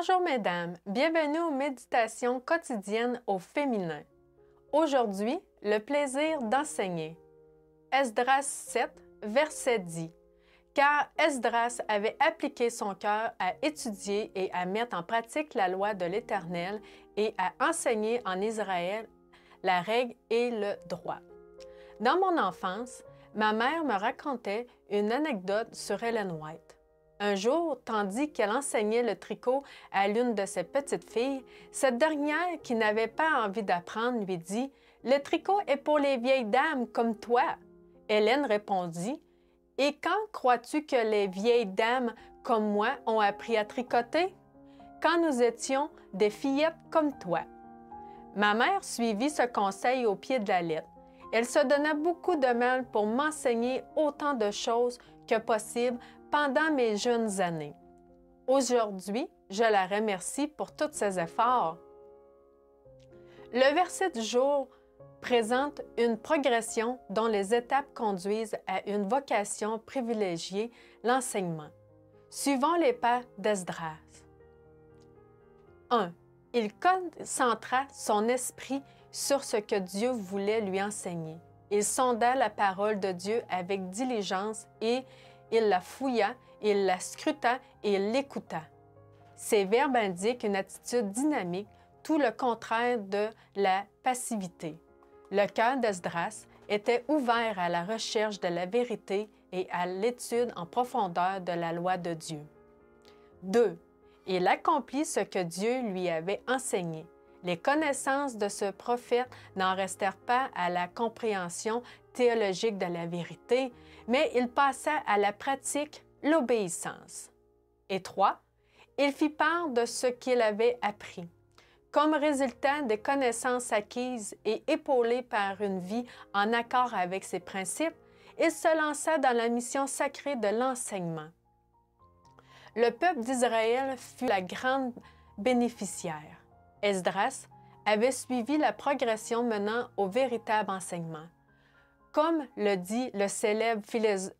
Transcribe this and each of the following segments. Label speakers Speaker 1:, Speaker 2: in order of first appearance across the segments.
Speaker 1: Bonjour mesdames, bienvenue aux méditations quotidiennes au féminin. Aujourd'hui, le plaisir d'enseigner. Esdras 7, verset 10. Car Esdras avait appliqué son cœur à étudier et à mettre en pratique la loi de l'Éternel et à enseigner en Israël la règle et le droit. Dans mon enfance, ma mère me racontait une anecdote sur Ellen White. Un jour, tandis qu'elle enseignait le tricot à l'une de ses petites filles, cette dernière, qui n'avait pas envie d'apprendre, lui dit « Le tricot est pour les vieilles dames comme toi. » Hélène répondit « Et quand crois-tu que les vieilles dames comme moi ont appris à tricoter? Quand nous étions des fillettes comme toi. » Ma mère suivit ce conseil au pied de la lettre. Elle se donna beaucoup de mal pour m'enseigner autant de choses que possible pendant mes jeunes années. Aujourd'hui, je la remercie pour tous ses efforts. Le verset du jour présente une progression dont les étapes conduisent à une vocation privilégiée, l'enseignement. Suivons les pas d'Esdras. 1. Il concentra son esprit sur ce que Dieu voulait lui enseigner. Il sonda la parole de Dieu avec diligence et il la fouilla, il la scruta et il l'écouta. Ces verbes indiquent une attitude dynamique, tout le contraire de la passivité. Le cœur d'Esdras était ouvert à la recherche de la vérité et à l'étude en profondeur de la loi de Dieu. 2. Il accomplit ce que Dieu lui avait enseigné. Les connaissances de ce prophète n'en restèrent pas à la compréhension théologique de la vérité, mais il passa à la pratique, l'obéissance. Et 3. Il fit part de ce qu'il avait appris. Comme résultat des connaissances acquises et épaulé par une vie en accord avec ses principes, il se lança dans la mission sacrée de l'enseignement. Le peuple d'Israël fut la grande bénéficiaire. Esdras avait suivi la progression menant au véritable enseignement. Comme le dit le célèbre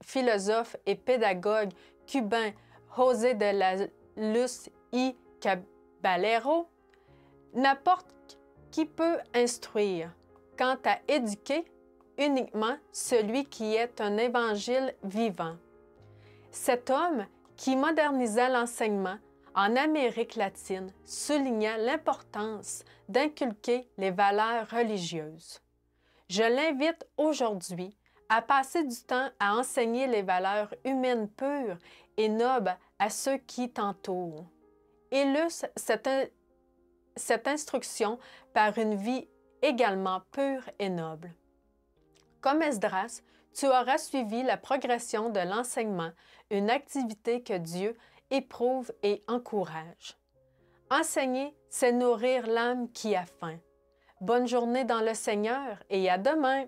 Speaker 1: philosophe et pédagogue cubain José de la Luz y Caballero, n'importe qui peut instruire, quant à éduquer uniquement celui qui est un évangile vivant. Cet homme qui modernisa l'enseignement en Amérique latine souligna l'importance d'inculquer les valeurs religieuses. Je l'invite aujourd'hui à passer du temps à enseigner les valeurs humaines pures et nobles à ceux qui t'entourent. Illustre cette instruction par une vie également pure et noble. Comme Esdras, tu auras suivi la progression de l'enseignement, une activité que Dieu éprouve et encourage. Enseigner, c'est nourrir l'âme qui a faim. Bonne journée dans le Seigneur et à demain!